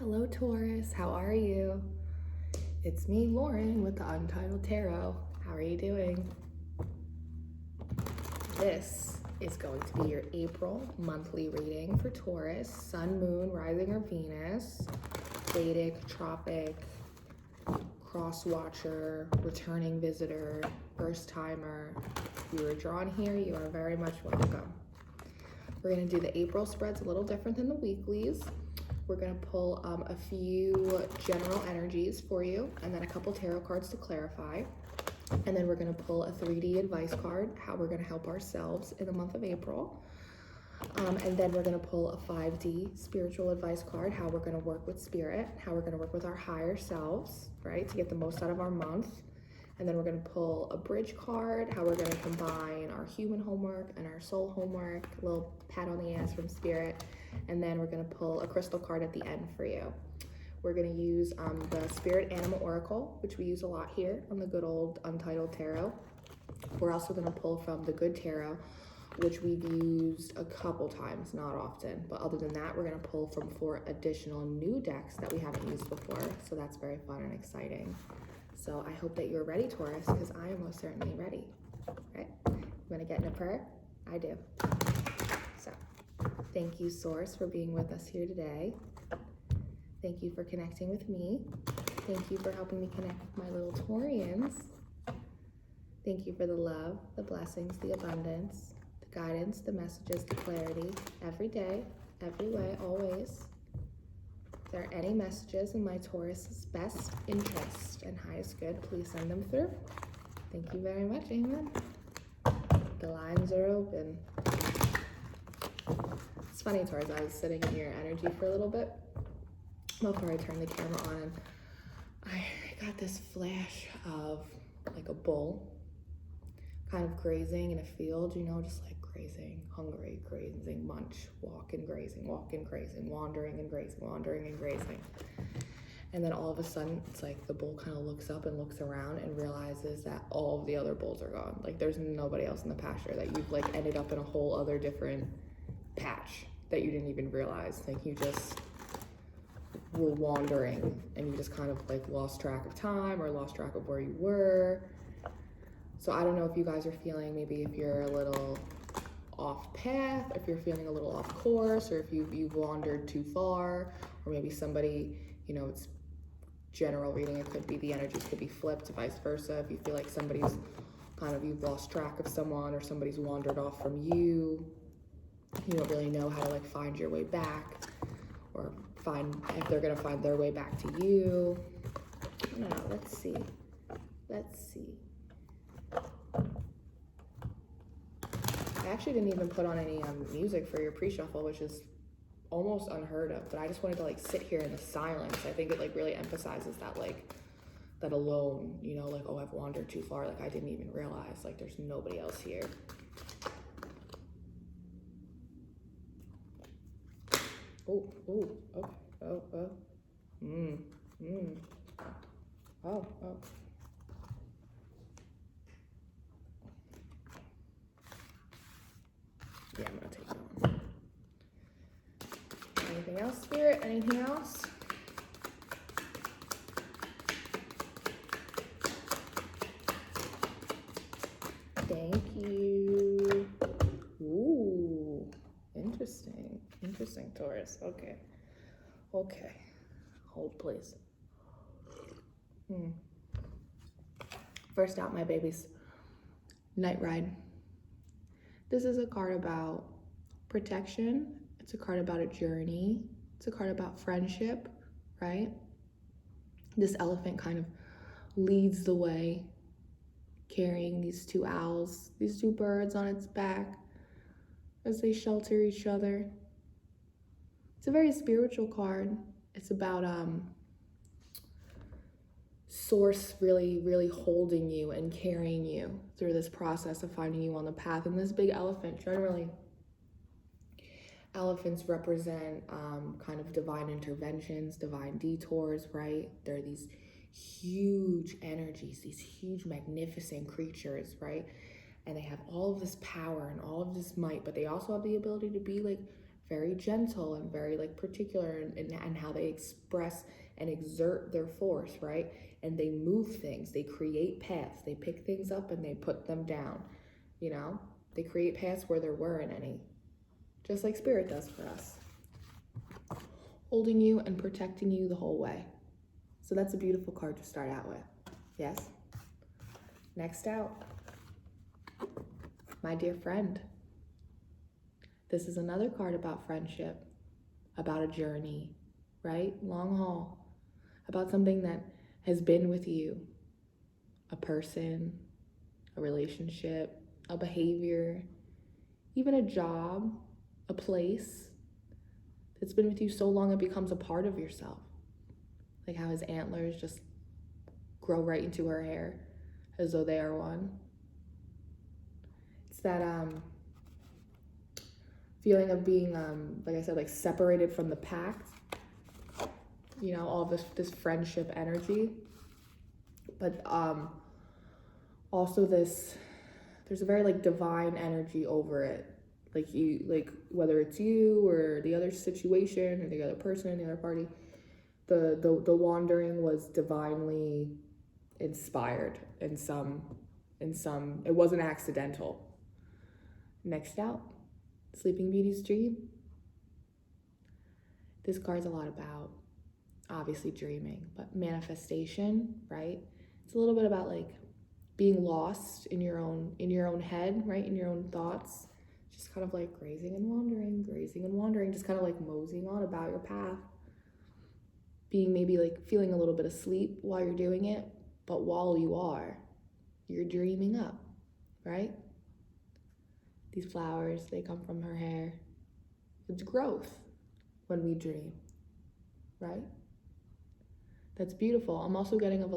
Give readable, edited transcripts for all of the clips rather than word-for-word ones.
Hello Taurus, how are you? It's me, Lauren, with the Untitled Tarot. How are you doing? This is going to be your April monthly reading for Taurus, Sun, Moon, Rising, or Venus, Vedic, Tropic, Cross Watcher, Returning Visitor, First Timer. If you were drawn here, you are very much welcome. We're going to do the April spreads a little different than the weeklies. We're going to pull a few general energies for you and then a couple tarot cards to clarify. And then we're going to pull a 3D advice card, how we're going to help ourselves in the month of April. And then we're going to pull a 5D spiritual advice card, how we're going to work with spirit, how we're going to work with our higher selves, right, to get the most out of our month. And then we're going to pull a bridge card, how we're going to combine our human homework and our soul homework, a little pat on the ass from spirit. And then we're going to pull a crystal card at the end for you. We're going to use the Spirit Animal Oracle, which we use a lot here on the good old Untitled Tarot. We're also going to pull from the Good Tarot, which we've used a couple times, not often. But other than that, we're going to pull from 4 additional new decks that we haven't used before. So that's very fun and exciting. So I hope that you're ready, Taurus, because I am most certainly ready. Right? You want to get in a prayer? I do. So thank you, Source, for being with us here today. Thank you for connecting with me. Thank you for helping me connect with my little Taurians. Thank you for the love, the blessings, the abundance, the guidance, the messages, the clarity, every day, every way, always. If there are any messages in my Taurus's best interest and highest good, please send them through. Thank you very much, amen. The lines are open. It's funny, Taurus, I was sitting in your energy for a little bit before I turned the camera on, and I got this flash of like a bull kind of grazing in a field, you know, just like grazing, hungry, grazing, munch, walking, grazing, wandering and grazing, wandering and grazing. And then all of a sudden, it's like the bull kind of looks up and looks around and realizes that all of the other bulls are gone. Like there's nobody else in the pasture, that you've like ended up in a whole other different patch that you didn't even realize. Like you just were wandering and you just kind of like lost track of time or lost track of where you were. So I don't know if you guys are feeling, maybe if you're a little off path, if you're feeling a little off course, or if you've wandered too far, or maybe somebody, you know, it's general reading, it could be the energies could be flipped, vice versa. If you feel like somebody's kind of, you've lost track of someone or somebody's wandered off from you, you don't really know how to like find your way back, or find if they're gonna find their way back to you. I don't know, let's see. I actually didn't even put on any music for your pre-shuffle, which is almost unheard of, but I just wanted to like sit here in the silence. I think it like really emphasizes that, like that alone, you know, like, oh, I've wandered too far, like I didn't even realize like there's nobody else here. Oh, okay. Oh. Yeah, I'm gonna take that one. Anything else, Spirit? Anything else? Thank you. Ooh, interesting, Taurus. Okay. Hold, please. First out, my babies. Night Ride. This is a card about protection. It's a card about a journey. It's a card about friendship, right? This elephant kind of leads the way, carrying these 2 owls, these 2 birds on its back as they shelter each other. It's a very spiritual card. It's about Source really holding you and carrying you through this process of finding you on the path. And this big elephant, generally, elephants represent kind of divine interventions, divine detours, right? They're these huge energies, these huge, magnificent creatures, right? And they have all of this power and all of this might, but they also have the ability to be like very gentle and very like particular and how they express and exert their force, right? And they move things, they create paths, they pick things up and they put them down, you know? They create paths where there weren't any, just like Spirit does for us. Holding you and protecting you the whole way. So that's a beautiful card to start out with, yes? Next out, my dear friend. This is another card about friendship, about a journey, right? Long haul, about something that has been with you, a person, a relationship, a behavior, even a job, a place that's been with you so long it becomes a part of yourself. Like how his antlers just grow right into her hair as though they are one. It's that feeling of being, like I said, like separated from the pack, you know, all this friendship energy. But also there's a very like divine energy over it. Like you, like whether it's you or the other situation or the other person, the other party, the wandering was divinely inspired in some, it wasn't accidental. Next out, Sleeping Beauty's dream. This card's a lot about obviously dreaming, but manifestation, right? It's a little bit about like being lost in your own head, right? In your own thoughts. Just kind of like grazing and wandering, just kind of like moseying on about your path. Being maybe like feeling a little bit asleep while you're doing it, but while you are, you're dreaming up, right? These flowers, they come from her hair. It's growth when we dream, right? That's beautiful. I'm also getting of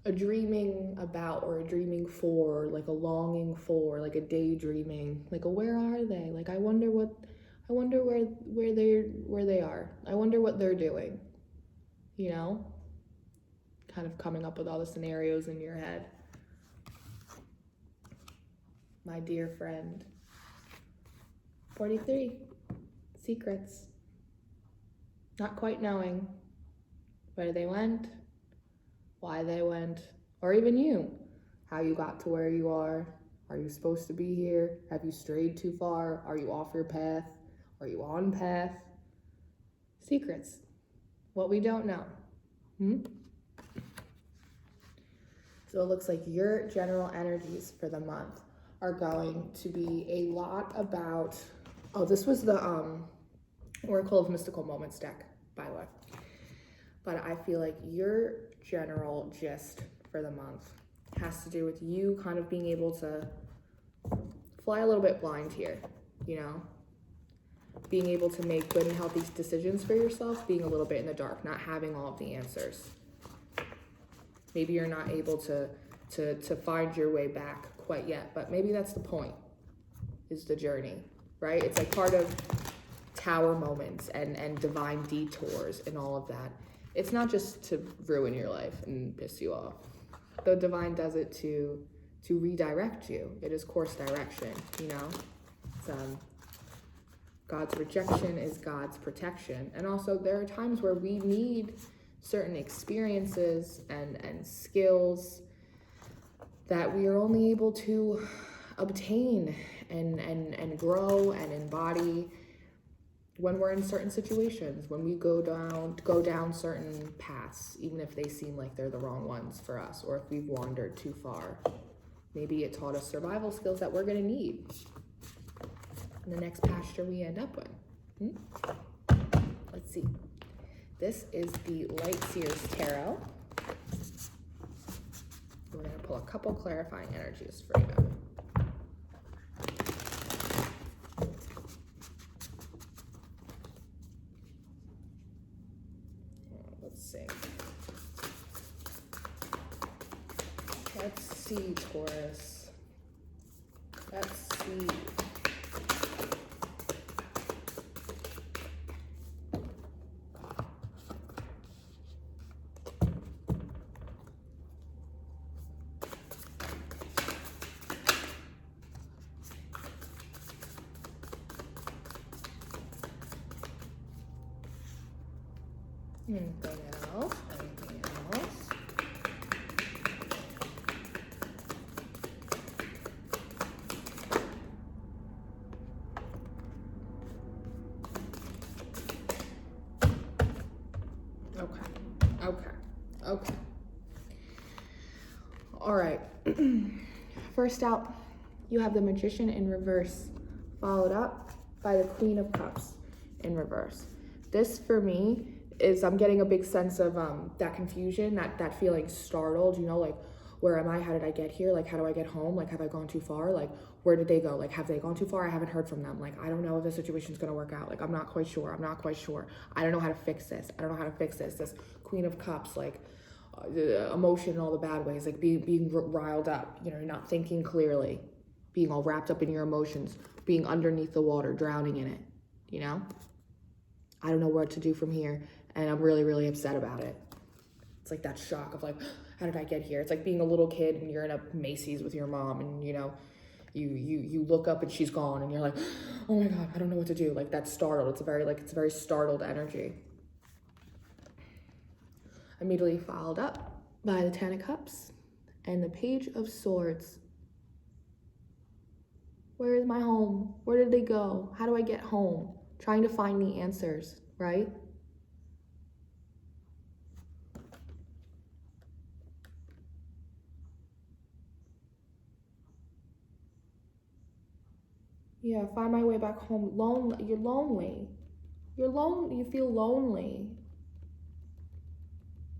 a dreaming about or a dreaming for, like a longing for, like a daydreaming, like a where are they? Like I wonder where they are. I wonder what they're doing, you know? Kind of coming up with all the scenarios in your head. My dear friend. 43, secrets. Not quite knowing where they went, why they went, or even you, how you got to where you are. Are you supposed to be here? Have you strayed too far? Are you off your path? Are you on path? Secrets, what we don't know. So it looks like your general energies for the month are going to be a lot about, this was the Oracle of Mystical Moments deck, by the way. But I feel like your general gist for the month has to do with you kind of being able to fly a little bit blind here, you know? Being able to make good and healthy decisions for yourself, being a little bit in the dark, not having all of the answers. Maybe you're not able to find your way back quite yet, but maybe that's the point, is the journey, right? It's like part of tower moments and divine detours and all of that. It's not just to ruin your life and piss you off. The divine does it to redirect you. It is course direction, you know? It's, God's rejection is God's protection. And also there are times where we need certain experiences and skills that we are only able to obtain and grow and embody when we're in certain situations, when we go down certain paths, even if they seem like they're the wrong ones for us, or if we've wandered too far. Maybe it taught us survival skills that we're gonna need in the next pasture we end up with. Let's see. This is the Light Seers Tarot. We're gonna pull a couple clarifying energies for you. Let's see. Let's see, Taurus. Let's see. Anything else? Anything else? Okay. All right. First out, you have the Magician in reverse, followed up by the Queen of Cups in reverse. This for me is, I'm getting a big sense of that confusion, that feeling startled, you know, like, where am I? How did I get here? Like, how do I get home? Like, have I gone too far? Like, where did they go? Like, have they gone too far? I haven't heard from them. Like, I don't know if the situation's gonna work out. Like, I'm not quite sure. I don't know how to fix this. This Queen of Cups, like, emotion in all the bad ways, like being riled up, you know, you're not thinking clearly, being all wrapped up in your emotions, being underneath the water, drowning in it, you know? I don't know what to do from here, and I'm really, really upset about it. It's like that shock of like, how did I get here? It's like being a little kid and you're in a Macy's with your mom, and you know, you look up and she's gone, and you're like, oh my God, I don't know what to do. Like, that's startled. It's a very startled energy. Immediately followed up by the Ten of Cups and the Page of Swords. Where is my home? Where did they go? How do I get home? Trying to find the answers, right? Yeah, find my way back home. You're lonely. You feel lonely.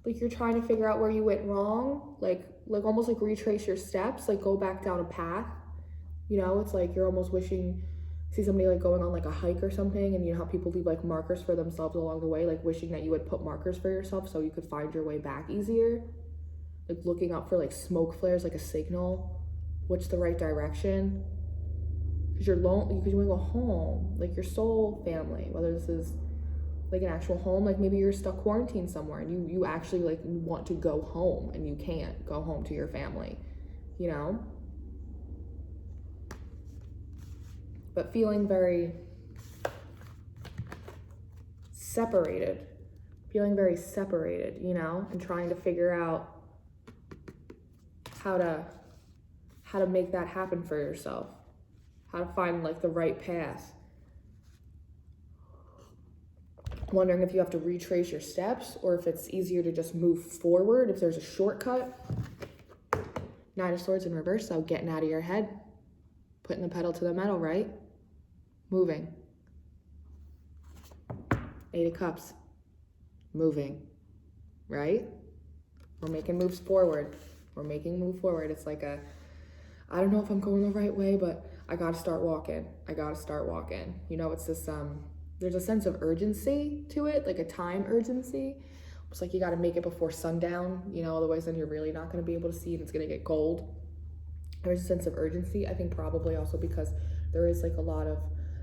Like you're trying to figure out where you went wrong, like almost like retrace your steps, like go back down a path. You know, it's like you're almost wishing, see somebody like going on like a hike or something, and you know how people leave like markers for themselves along the way, like wishing that you would put markers for yourself so you could find your way back easier. Like looking up for like smoke flares, like a signal, what's the right direction? Because you're lonely, because you want to go home, like your soul family, whether this is like an actual home, like maybe you're stuck quarantined somewhere and you actually like want to go home and you can't go home to your family, you know? But feeling very separated, you know, and trying to figure out how to make that happen for yourself, how to find like the right path. Wondering if you have to retrace your steps or if it's easier to just move forward, if there's a shortcut. Nine of Swords in reverse, so getting out of your head, putting the pedal to the metal, right? Moving. Eight of Cups, moving, right? We're making moves forward. It's like I don't know if I'm going the right way, but I gotta start walking. You know, it's this, there's a sense of urgency to it, like a time urgency. It's like you got to make it before sundown, you know, otherwise then you're really not going to be able to see and it's going to get cold. There's a sense of urgency, I think probably also because there is like a lot of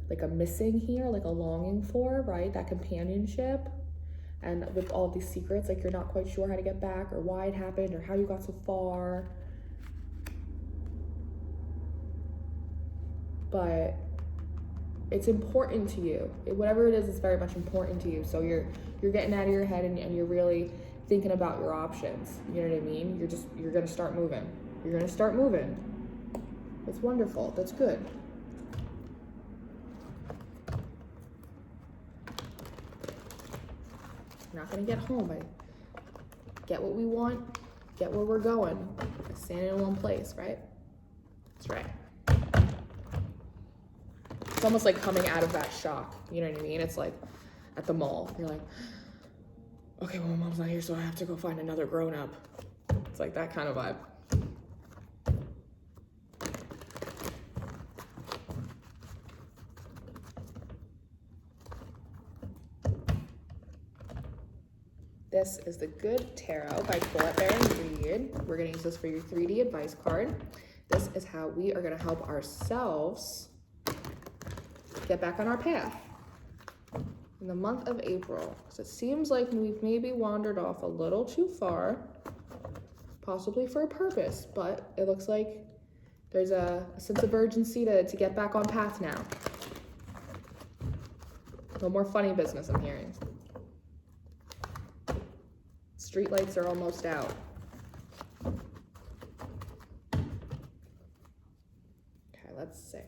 like a missing here, like a longing for, right? That companionship. And with all of these secrets, like you're not quite sure how to get back or why it happened or how you got so far. But it's important to you. Whatever it is, it's very much important to you. So you're getting out of your head and you're really thinking about your options. You know what I mean? You're gonna start moving. It's wonderful. That's good. We're not gonna get home. Get what we want, get where we're going. Standing in one place, right? That's right. It's almost like coming out of that shock, you know what I mean? It's like at the mall, you're like, okay, well, mom's not here, so I have to go find another grown-up. It's like that kind of vibe. This is the Good Tarot by Colette Baron Reed. We're gonna use this for your 3D advice card. This is how we are gonna help ourselves get back on our path in the month of April. Because it seems like we've maybe wandered off a little too far, possibly for a purpose, but it looks like there's a sense of urgency to get back on path now. No more funny business I'm hearing. Streetlights are almost out. Okay, let's see.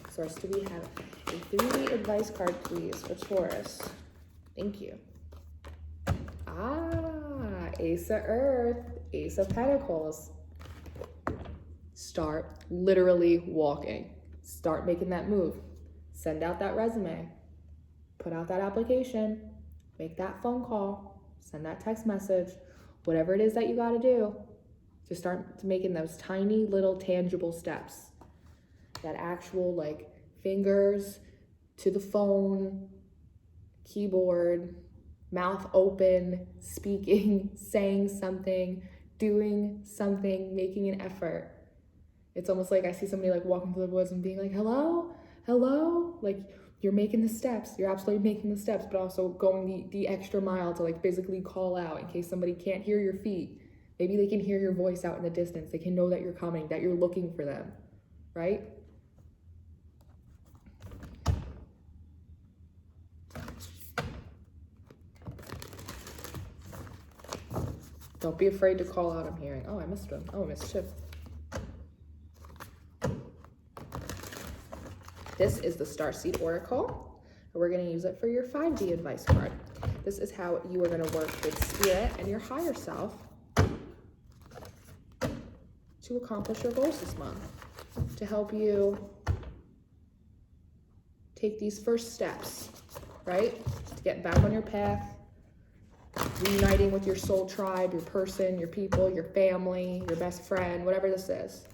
Source, do we have a 3D advice card, please, for Taurus? Thank you. Ace of Earth, Ace of Pentacles. Start literally walking. Start making that move. Send out that resume. Put out that application. Make that phone call. Send that text message. Whatever it is that you got to do, just start making those tiny little tangible steps. That actual, like, fingers to the phone, keyboard, mouth open, speaking, saying something, doing something, making an effort. It's almost like I see somebody like walking through the woods and being like, hello, hello. Like, you're making the steps. You're absolutely making the steps, but also going the extra mile to like physically call out in case somebody can't hear your feet. Maybe they can hear your voice out in the distance. They can know that you're coming, that you're looking for them, right? Don't be afraid to call out, I'm hearing. Oh, I missed one. Oh, I missed two. This is the Starseed Oracle, and we're going to use it for your 5D advice card. This is how you are going to work with spirit and your higher self to accomplish your goals this month, to help you take these first steps, right? To get back on your path, reuniting with your soul tribe, your person, your people, your family, your best friend, whatever this is.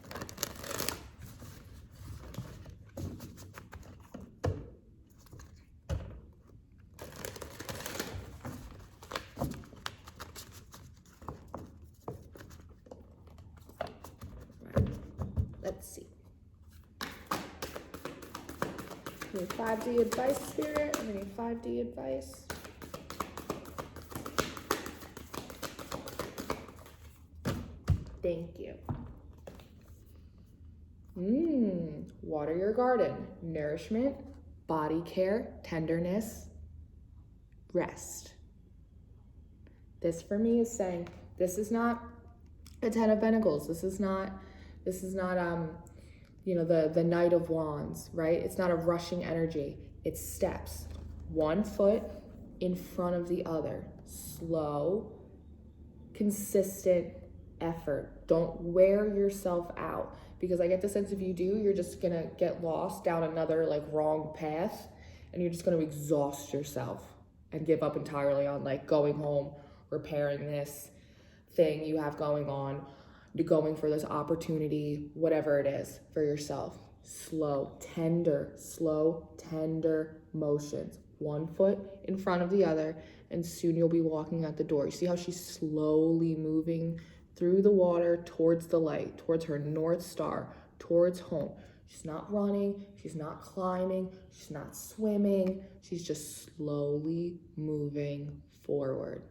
Let's see. I need 5D advice, Spirit. I need 5D advice. Thank you. Water your garden. Nourishment, body care, tenderness, rest. This for me is saying, this is not a 10 of Pentacles. This is not you know, the Knight of Wands, right? It's not a rushing energy. It's steps. One foot in front of the other. Slow, consistent effort. Don't wear yourself out, because I get the sense if you do, you're just gonna get lost down another like wrong path, and you're just gonna exhaust yourself and give up entirely on like going home, repairing this thing you have going on, going for this opportunity, whatever it is for yourself. Slow, tender motions. One foot in front of the other, and soon you'll be walking out the door. You see how she's slowly moving through the water towards the light, towards her North Star, towards home. She's not running, she's not climbing, she's not swimming. She's just slowly moving forward,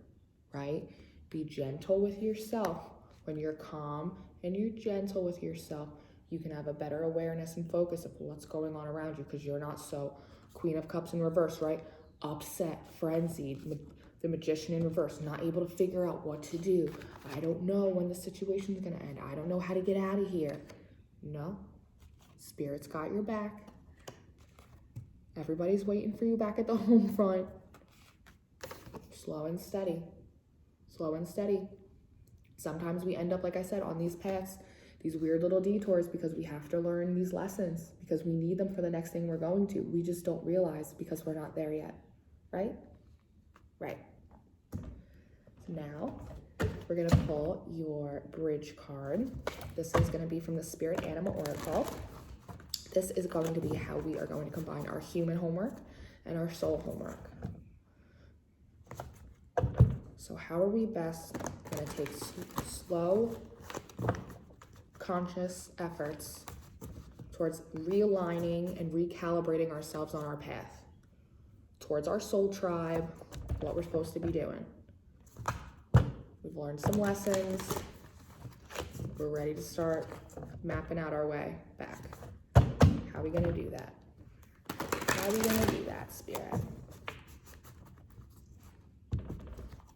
right? Be gentle with yourself. When you're calm and you're gentle with yourself, you can have a better awareness and focus of what's going on around you, because you're not so Queen of Cups in reverse, right? Upset, frenzied, the Magician in reverse, not able to figure out what to do. I don't know when the situation's gonna end. I don't know how to get out of here. No, Spirit's got your back. Everybody's waiting for you back at the home front. Slow and steady, slow and steady. Sometimes we end up, like I said, on these paths, these weird little detours, because we have to learn these lessons, because we need them for the next thing we're going to. We just don't realize because we're not there yet, right? Right. So now we're gonna pull your bridge card. This is gonna be from the Spirit Animal Oracle. This is going to be how we are going to combine our human homework and our soul homework. So how are we best going to take slow, conscious efforts towards realigning and recalibrating ourselves on our path, towards our soul tribe, what we're supposed to be doing? We've learned some lessons. We're ready to start mapping out our way back. How are we going to do that? How are we going to do that, Spirit?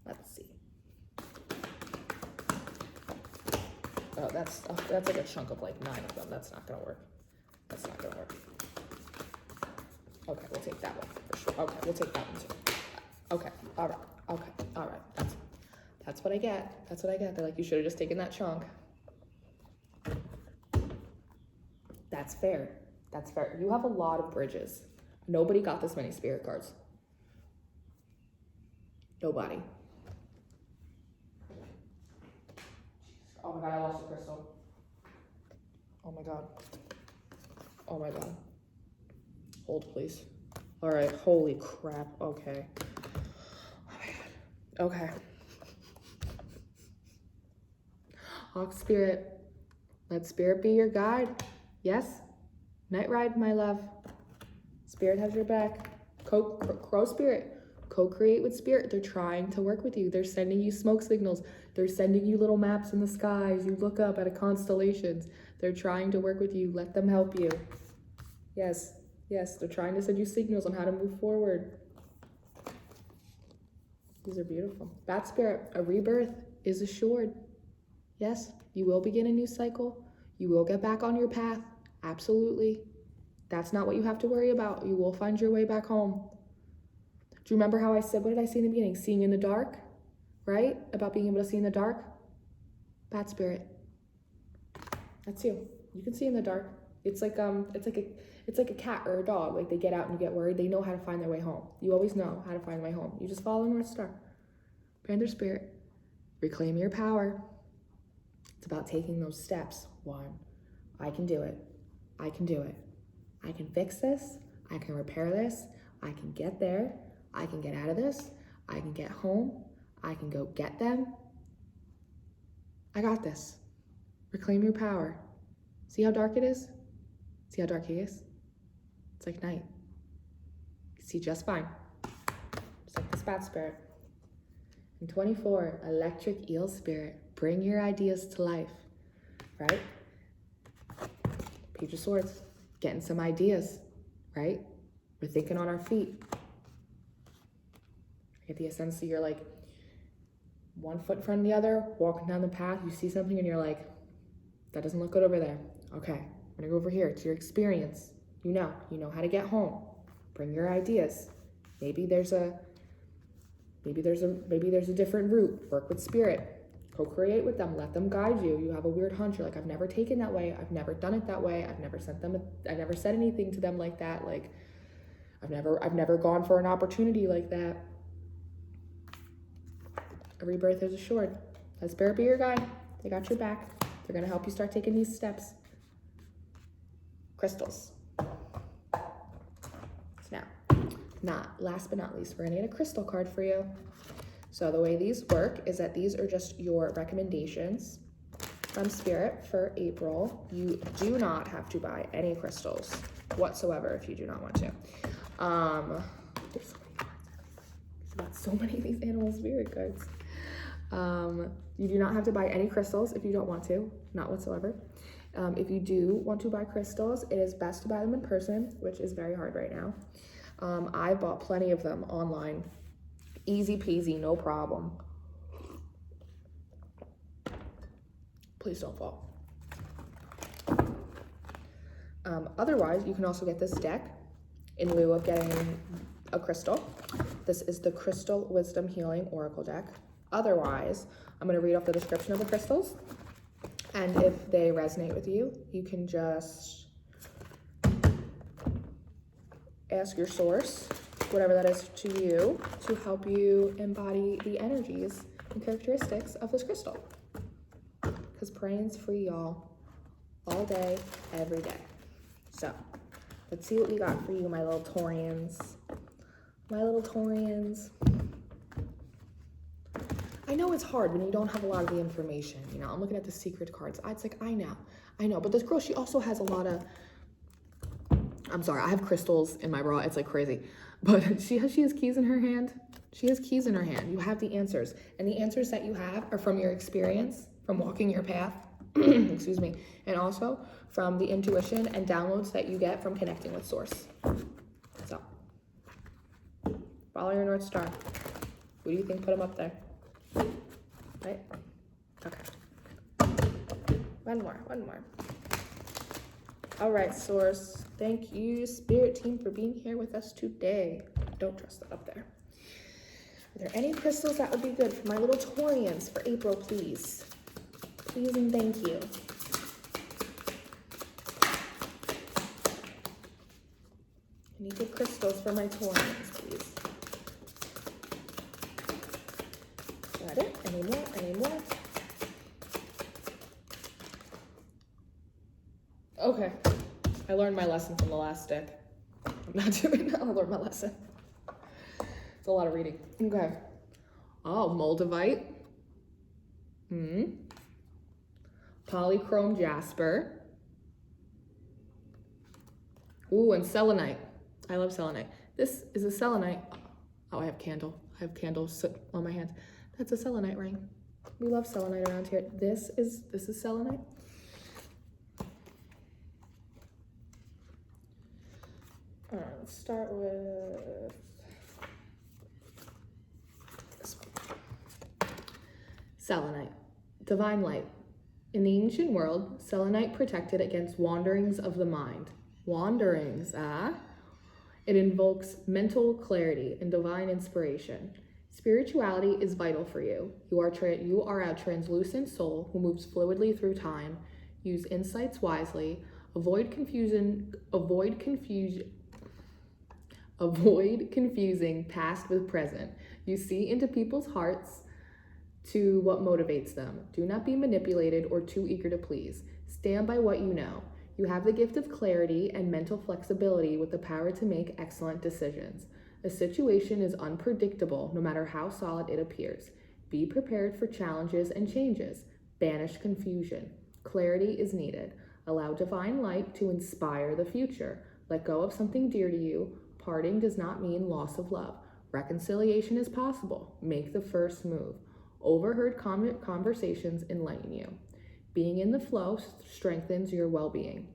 Let's see. So that's like a chunk of like 9 of them. That's not gonna work. That's not gonna work. Okay, we'll take that one for sure. Okay, we'll take that one too. Okay, all right. Okay, all right. That's what I get. That's what I get. They're like, you should have just taken that chunk. That's fair. That's fair. You have a lot of bridges. Nobody got this many spirit cards. Nobody. Oh my God, I lost a crystal. Oh my God. Oh my God. Hold, please. All right, holy crap. Okay. Oh my God. Okay. Hawk Spirit, let Spirit be your guide. Yes? Night ride, my love. Spirit has your back. Crow Spirit, co-create with Spirit. They're trying to work with you. They're sending you smoke signals. They're sending you little maps in the skies. You look up at a constellations. They're trying to work with you. Let them help you. Yes, yes, they're trying to send you signals on how to move forward. These are beautiful. Bat Spirit, a rebirth is assured. Yes, you will begin a new cycle. You will get back on your path. Absolutely. That's not what you have to worry about. You will find your way back home. Do you remember how I said, what did I say in the beginning? Seeing in the dark, right? About being able to see in the dark. Bat Spirit. That's you. You can see in the dark. It's like a cat or a dog. Like they get out and you get worried. They know how to find their way home. You always know how to find the way home. You just follow North Star. Panther Spirit. Reclaim your power. It's about taking those steps. 1, I can do it. I can do it. I can fix this. I can repair this. I can get there. I can get out of this. I can get home. I can go get them. I got this. Reclaim your power. See how dark it is? See how dark he is? It's like night. You see just fine. Just like this Bat Spirit. And 24, Electric Eel Spirit. Bring your ideas to life, right? Page of Swords, getting some ideas, right? We're thinking on our feet. I get the sense that you're like 1 foot in front of the other, walking down the path, you see something and you're like, that doesn't look good over there. Okay, I'm gonna go over here. It's your experience. You know how to get home. Bring your ideas. Maybe there's a different route. Work with Spirit. Co-create with them. Let them guide you. You have a weird hunch. You're like, I've never taken that way. I've never done it that way. I've never said anything to them like that. Like, I've never gone for an opportunity like that. A rebirth is assured. Let Spirit be your guide. They got your back. They're gonna help you start taking these steps. Crystals. So now, last but not least, we're gonna get a crystal card for you. So the way these work is that these are just your recommendations from Spirit for April. You do not have to buy any crystals whatsoever if you do not want to. There's so many cards. There's about so many of these animal spirit cards. You do not have to buy any crystals if you don't want to, not whatsoever. If you do want to buy crystals, it is best to buy them in person, which is very hard right now. I bought plenty of them online. Easy peasy, no problem. Please don't fall. Otherwise, you can also get this deck in lieu of getting a crystal. This is the Crystal Wisdom Healing Oracle deck. Otherwise, I'm going to read off the description of the crystals. And if they resonate with you, you can just ask your source, whatever that is to you, to help you embody the energies and characteristics of this crystal. Because praying's free, y'all. All day, every day. So, let's see what we got for you, my little Taurians. My little Taurians. I know it's hard when you don't have a lot of the information. You know, I'm looking at the secret cards. It's like, I know. But this girl, she also has a lot of, I'm sorry, I have crystals in my bra. It's like crazy. But she has keys in her hand. She has keys in her hand. You have the answers. And the answers that you have are from your experience, from walking your path, excuse me, and also from the intuition and downloads that you get from connecting with Source. So, follow your North Star. Who do you think put them up there? Right? Okay. One more. All right, Source. Thank you, Spirit Team, for being here with us today. Don't trust that up there. Are there any crystals that would be good for my little Taurians for April, please? Please and thank you. I need good crystals for my Taurians, please. Got it? Any more? Okay. I learned my lesson from the last stick. I'm not doing that. I learned my lesson. It's a lot of reading. Okay. Oh, Moldavite. Polychrome jasper. Ooh, and selenite. I love selenite. This is a selenite. Oh, I have candle. I have candles on my hands. That's a selenite ring. We love selenite around here. This is selenite. All right, let's start with this one. Selenite, divine light. In the ancient world, selenite protected against wanderings of the mind. Wanderings, It invokes mental clarity and divine inspiration. Spirituality is vital for you. You are a translucent soul who moves fluidly through time. Use insights wisely. Avoid confusing past with present. You see into people's hearts to what motivates them. Do not be manipulated or too eager to please. Stand by what you know. You have the gift of clarity and mental flexibility with the power to make excellent decisions. A situation is unpredictable no matter how solid it appears. Be prepared for challenges and changes. Banish confusion. Clarity is needed. Allow divine light to inspire the future. Let go of something dear to you. Parting does not mean loss of love. Reconciliation is possible. Make the first move. Overheard conversations enlighten you. Being in the flow strengthens your well-being.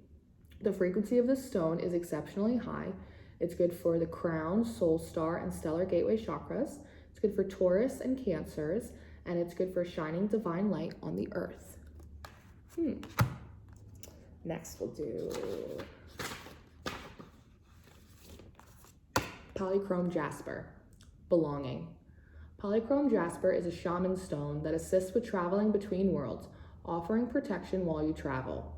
The frequency of this stone is exceptionally high. It's good for the crown, soul star, and stellar gateway chakras. It's good for Taurus and Cancers, and it's good for shining divine light on the earth. Next we'll do Polychrome jasper, belonging. Polychrome jasper is a shaman stone that assists with traveling between worlds, offering protection while you travel.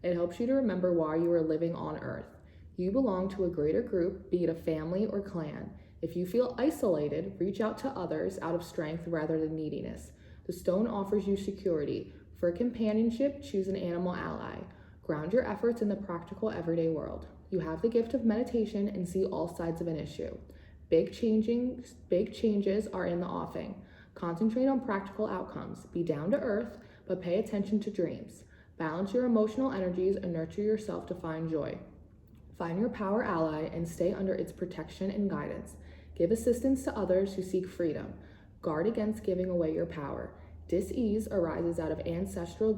It helps you to remember why you are living on Earth. You belong to a greater group, be it a family or clan. If you feel isolated, reach out to others out of strength rather than neediness. The stone offers you security. For companionship, choose an animal ally. Ground your efforts in the practical everyday world. You have the gift of meditation and see all sides of an issue. Big changes are in the offing. Concentrate on practical outcomes. Be down to earth, but pay attention to dreams. Balance your emotional energies and nurture yourself to find joy. Find your power ally and stay under its protection and guidance. Give assistance to others who seek freedom. Guard against giving away your power. Dis-ease arises out of ancestral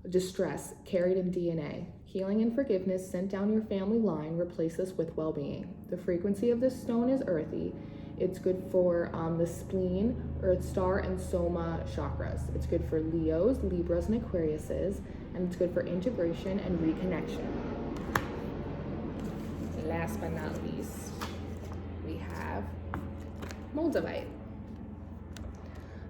distress carried in DNA. Healing and forgiveness sent down your family line replace this with well-being. The frequency of this stone is earthy. It's good for the spleen, earth star, and soma chakras. It's good for Leos, Libras, and Aquariuses, and it's good for integration and reconnection. Last but not least, we have Moldavite.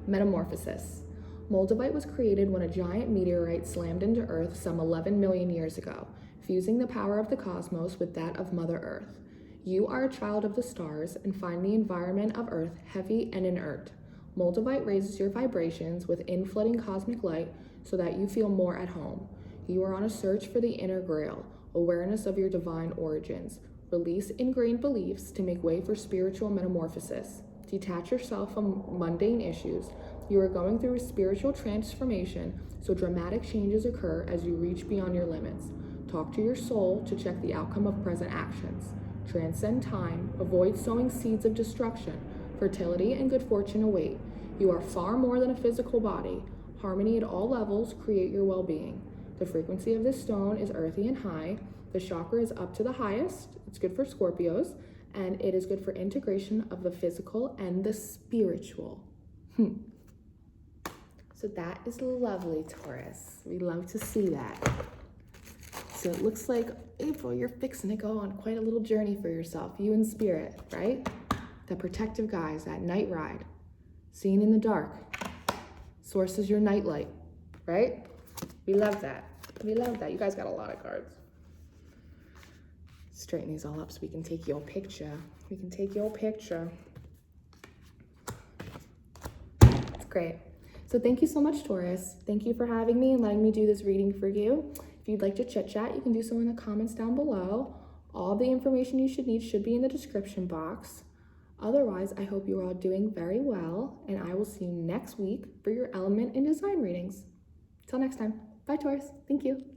Metamorphosis. Moldavite was created when a giant meteorite slammed into Earth some 11 million years ago, fusing the power of the cosmos with that of Mother Earth. You are a child of the stars and find the environment of Earth heavy and inert. Moldavite raises your vibrations with inflooding cosmic light so that you feel more at home. You are on a search for the inner grail, awareness of your divine origins. Release ingrained beliefs to make way for spiritual metamorphosis. Detach yourself from mundane issues. You are going through a spiritual transformation, so dramatic changes occur as you reach beyond your limits. Talk to your soul to check the outcome of present actions. Transcend time. Avoid sowing seeds of destruction. Fertility and good fortune await. You are far more than a physical body. Harmony at all levels create your well-being. The frequency of this stone is earthy and high. The chakra is up to the highest. It's good for Scorpios, and it is good for integration of the physical and the spiritual. So that is lovely, Taurus. We love to see that. So it looks like, April, you're fixing to go on quite a little journey for yourself, you and Spirit, right? The protective guys, that night ride, seeing in the dark. Source is your nightlight, right? We love that. We love that. You guys got a lot of cards. Straighten these all up so we can take your picture. We can take your picture. It's great. So thank you so much, Taurus. Thank you for having me and letting me do this reading for you. If you'd like to chit chat, you can do so in the comments down below. All the information you should need should be in the description box. Otherwise, I hope you are all doing very well, and I will see you next week for your element and design readings. Till next time. Bye, Taurus. Thank you.